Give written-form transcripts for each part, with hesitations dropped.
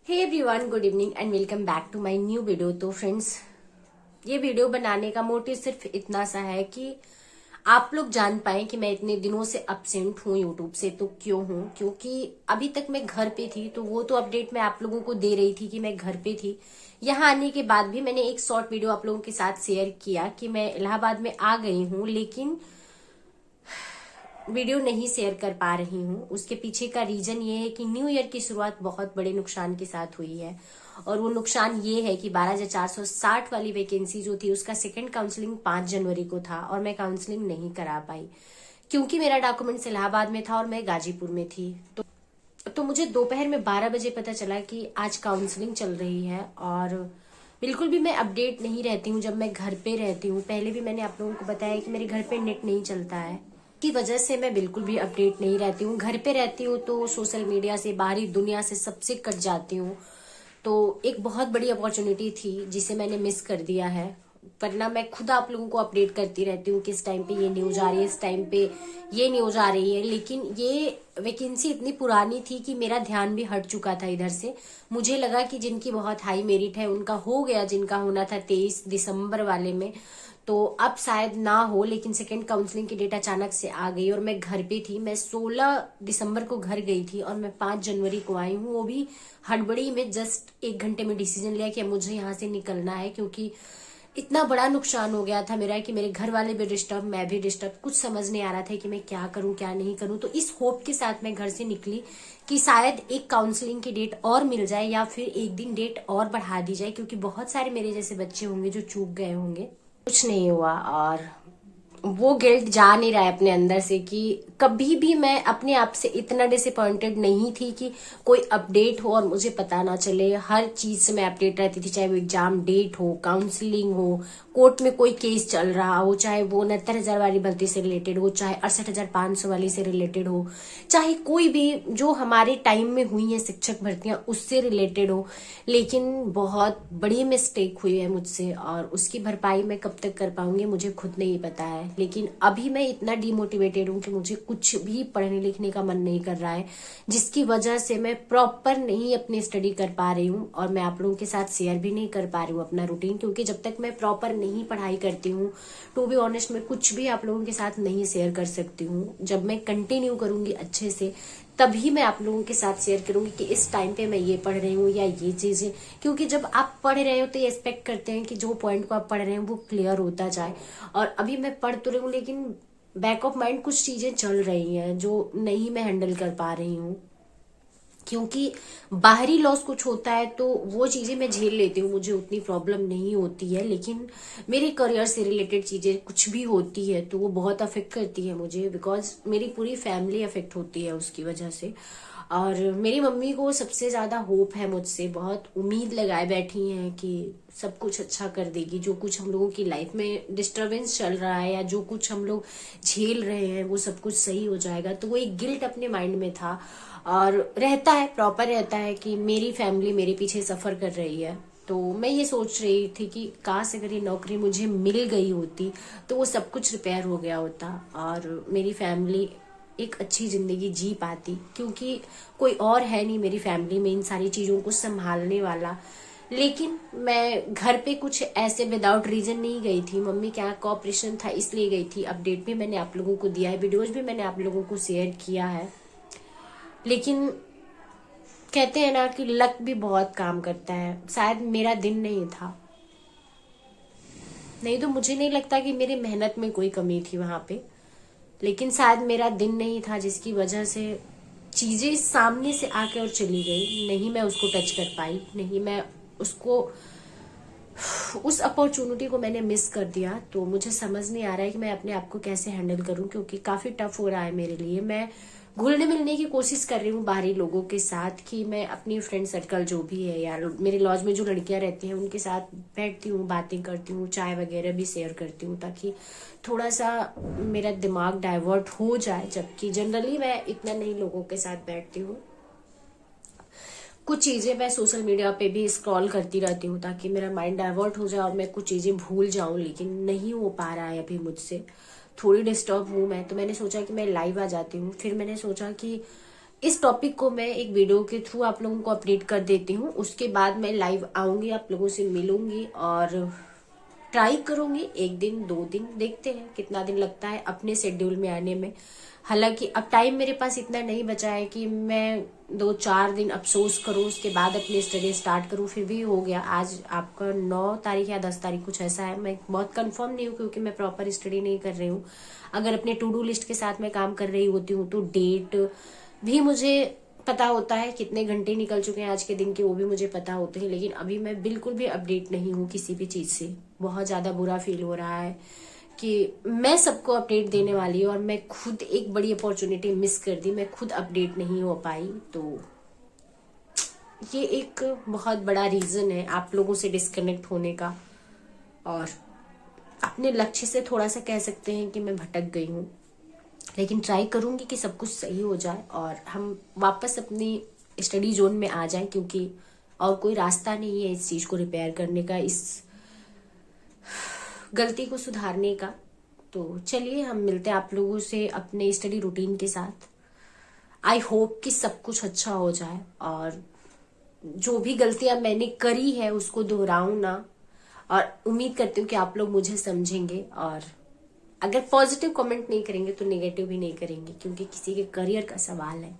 Hey everyone, good evening and welcome back to my new video. तो friends, ये video बनाने का motive सिर्फ इतना सा है कि आप लोग जान पाए कि मैं इतने दिनों से absent हूँ यूट्यूब से। तो क्यों हूँ? क्योंकि अभी तक मैं घर पे थी, तो वो तो अपडेट मैं आप लोगों को दे रही थी कि मैं घर पे थी। यहाँ आने के बाद भी मैंने एक शॉर्ट वीडियो आप लोगों के साथ शेयर किया कि मैं इलाहाबाद में आ गई हूँ, लेकिन वीडियो नहीं शेयर कर पा रही हूँ। उसके पीछे का रीजन ये है कि न्यू ईयर की शुरुआत बहुत बड़े नुकसान के साथ हुई है, और वो नुकसान ये है कि 12,460 वाली वैकेंसी जो थी उसका सेकंड काउंसलिंग 5 जनवरी को था, और मैं काउंसलिंग नहीं करा पाई क्योंकि मेरा डॉक्यूमेंट्स इलाहाबाद में था और मैं गाजीपुर में थी। तो मुझे दोपहर में 12 बजे पता चला कि आज काउंसलिंग चल रही है, और बिल्कुल भी मैं अपडेट नहीं रहती हूँ जब मैं घर पे रहती हूँ। पहले भी मैंने आप लोगों को बताया कि मेरे घर पे नेट नहीं चलता है, की वजह से मैं बिल्कुल भी अपडेट नहीं रहती हूँ। घर पे रहती हूँ तो सोशल मीडिया से, बाहरी दुनिया से सबसे कट जाती हूँ। तो एक बहुत बड़ी अपॉर्चुनिटी थी जिसे मैंने मिस कर दिया है, वरना मैं खुद आप लोगों को अपडेट करती रहती हूँ कि इस टाइम पे ये न्यूज आ रही है, इस टाइम पे ये न्यूज आ रही है। लेकिन ये वैकेंसी इतनी पुरानी थी कि मेरा ध्यान भी हट चुका था इधर से। मुझे लगा कि जिनकी बहुत हाई मेरिट है उनका हो गया, जिनका होना था 23 दिसंबर वाले में, तो अब शायद ना हो। लेकिन सेकेंड काउंसलिंग की डेट अचानक से आ गई और मैं घर पे थी। मैं 16 दिसंबर को घर गई थी और मैं 5 जनवरी को आई हूँ, वो भी हड़बड़ी में। जस्ट 1 घंटे में डिसीजन लिया कि मुझे यहाँ से निकलना है, क्योंकि इतना बड़ा नुकसान हो गया था मेरा कि मेरे घर वाले भी डिस्टर्ब, मैं भी डिस्टर्ब। कुछ समझ नहीं आ रहा था कि मैं क्या करूं क्या नहीं करूं। तो इस होप के साथ मैं घर से निकली कि शायद एक काउंसलिंग की डेट और मिल जाए, या फिर एक दिन डेट और बढ़ा दी जाए, क्योंकि बहुत सारे मेरे जैसे बच्चे होंगे जो चूक गए होंगे। कुछ नहीं हुआ, और वो गिल्ट जा नहीं रहा है अपने अंदर से कि कभी भी मैं अपने आप से इतना डिसअपॉइंटेड नहीं थी कि कोई अपडेट हो और मुझे पता ना चले। हर चीज से मैं अपडेट रहती थी, चाहे वो एग्जाम डेट हो, काउंसलिंग हो, कोर्ट में कोई केस चल रहा हो, चाहे वो 69,000 वाली भर्ती से रिलेटेड हो, चाहे 68,500 वाली से रिलेटेड हो, चाहे कोई भी जो हमारे टाइम में हुई है शिक्षक भर्तियां उससे रिलेटेड हो। लेकिन बहुत बड़ी मिस्टेक हुई है मुझसे, और उसकी भरपाई मैं कब तक कर पाऊंगी मुझे खुद नहीं पता है। लेकिन अभी मैं इतना डिमोटिवेटेड हूँ कि मुझे कुछ भी पढ़ने लिखने का मन नहीं कर रहा है, जिसकी वजह से मैं प्रॉपर नहीं अपनी स्टडी कर पा रही हूँ, और मैं आप लोगों के साथ शेयर भी नहीं कर पा रही हूँ अपना रूटीन। क्योंकि जब तक मैं प्रॉपर नहीं पढ़ाई करती हूँ, टू बी ऑनेस्ट, मैं कुछ भी आप लोगों के साथ नहीं शेयर कर सकती हूँ। जब मैं कंटिन्यू करूंगी अच्छे से, तभी मैं आप लोगों के साथ शेयर करूंगी कि इस टाइम पे मैं ये पढ़ रही हूँ या ये चीजें। क्योंकि जब आप पढ़ रहे हो तो ये एक्सपेक्ट करते हैं कि जो पॉइंट को आप पढ़ रहे हैं वो क्लियर होता जाए। और अभी मैं पढ़ तो रही हूँ, लेकिन बैक ऑफ माइंड कुछ चीजें चल रही हैं जो नहीं मैं हैंडल कर पा रही हूँ। क्योंकि बाहरी लॉस कुछ होता है तो वो चीजें मैं झेल लेती हूँ, मुझे उतनी प्रॉब्लम नहीं होती है। लेकिन मेरे करियर से रिलेटेड चीजें कुछ भी होती है तो वो बहुत अफेक्ट करती है मुझे, बिकॉज मेरी पूरी फैमिली अफेक्ट होती है उसकी वजह से। और मेरी मम्मी को सबसे ज्यादा होप है मुझसे, बहुत उम्मीद लगाए बैठी हैं कि सब कुछ अच्छा कर देगी। जो कुछ हम लोगों की लाइफ में डिस्टरबेंस चल रहा है या जो कुछ हम लोग झेल रहे हैं वो सब कुछ सही हो जाएगा। तो वो एक गिल्ट अपने माइंड में था, और रहता है, प्रॉपर रहता है कि मेरी फैमिली मेरे पीछे सफर कर रही है। तो मैं ये सोच रही थी कि काश अगर ये नौकरी मुझे मिल गई होती तो वो सब कुछ रिपेयर हो गया होता और मेरी फैमिली एक अच्छी जिंदगी जी पाती। क्योंकि कोई और है नहीं मेरी फैमिली में इन सारी चीजों को संभालने वाला। लेकिन मैं घर पे कुछ ऐसे विदाउट रीजन नहीं गई थी, मम्मी क्या कॉपरेशन था इसलिए गई थी। अपडेट भी मैंने आप लोगों को दिया है, वीडियोज भी मैंने आप लोगों को शेयर किया है। लेकिन कहते हैं ना कि लक भी बहुत काम करता है। शायद मेरा दिन नहीं था, नहीं तो मुझे नहीं लगता कि मेरी मेहनत में कोई कमी थी वहां पे। लेकिन शायद मेरा दिन नहीं था जिसकी वजह से चीजें सामने से आके और चली गई। नहीं मैं उसको टच कर पाई, नहीं मैं उसको, उस अपॉर्चुनिटी को मैंने मिस कर दिया। तो मुझे समझ नहीं आ रहा है कि मैं अपने आप को कैसे हैंडल करूं, क्योंकि काफी टफ हो रहा है मेरे लिए। मैं घुलने मिलने की कोशिश कर रही हूँ बाहरी लोगों के साथ, कि मैं अपनी फ्रेंड सर्कल जो भी है यार, मेरे लॉज में जो लड़कियां रहती हैं उनके साथ बैठती हूँ, बातें करती हूँ, चाय वगैरह भी शेयर करती हूँ, ताकि थोड़ा सा मेरा दिमाग डाइवर्ट हो जाए। जबकि जनरली मैं इतना नहीं लोगों के साथ बैठती हूँ। कुछ चीजें मैं सोशल मीडिया पे भी स्क्रॉल करती रहती हूँ ताकि मेरा माइंड डाइवर्ट हो जाए और मैं कुछ चीजें भूल जाऊं, लेकिन नहीं हो पा रहा है अभी मुझसे। थोड़ी डिस्टर्ब हूं मैं, तो मैंने सोचा कि मैं लाइव आ जाती हूँ। फिर मैंने सोचा कि इस टॉपिक को मैं एक वीडियो के थ्रू आप लोगों को अपडेट कर देती हूँ। उसके बाद मैं लाइव आऊंगी, आप लोगों से मिलूंगी और ट्राई करूंगी 1 दिन 2 दिन, देखते हैं कितना दिन लगता है अपने शेड्यूल में आने में। हालांकि अब टाइम मेरे पास इतना नहीं बचा है कि मैं 2-4 दिन अफसोस करूं उसके बाद अपनी स्टडी स्टार्ट करूं। फिर भी हो गया, आज आपका 9 तारीख या 10 तारीख कुछ ऐसा है। मैं बहुत कंफर्म नहीं हूँ क्योंकि मैं प्रॉपर स्टडी नहीं कर रही हूँ। अगर अपने टू डू लिस्ट के साथ मैं काम कर रही होती हूँ तो डेट भी मुझे पता होता है, कितने घंटे निकल चुके हैं आज के दिन के वो भी मुझे पता होते हैं। लेकिन अभी मैं बिल्कुल भी अपडेट नहीं हूँ किसी भी चीज से। बहुत ज्यादा बुरा फील हो रहा है कि मैं सबको अपडेट देने वाली हूँ और मैं खुद एक बड़ी अपॉर्चुनिटी मिस कर दी, मैं खुद अपडेट नहीं हो पाई। तो ये एक बहुत बड़ा रीजन है आप लोगों से डिस्कनेक्ट होने का, और अपने लक्ष्य से थोड़ा सा कह सकते हैं कि मैं भटक गई हूँ। लेकिन ट्राई करूंगी कि सब कुछ सही हो जाए और हम वापस अपनी स्टडी जोन में आ जाएं, क्योंकि और कोई रास्ता नहीं है इस चीज को रिपेयर करने का, इस गलती को सुधारने का। तो चलिए हम मिलते हैं आप लोगों से अपने स्टडी रूटीन के साथ। आई होप कि सब कुछ अच्छा हो जाए और जो भी गलतियां मैंने करी है उसको दोहराऊं ना, और उम्मीद करती हूँ कि आप लोग मुझे समझेंगे और अगर पॉजिटिव कमेंट नहीं करेंगे तो नेगेटिव भी नहीं करेंगे, क्योंकि किसी के करियर का सवाल है।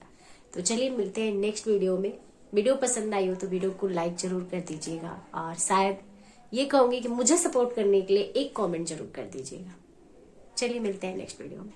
तो चलिए मिलते हैं नेक्स्ट वीडियो में। वीडियो पसंद आई हो तो वीडियो को लाइक जरूर कर दीजिएगा, और शायद ये कहूंगी कि मुझे सपोर्ट करने के लिए एक कमेंट जरूर कर दीजिएगा। चलिए मिलते हैं नेक्स्ट वीडियो में।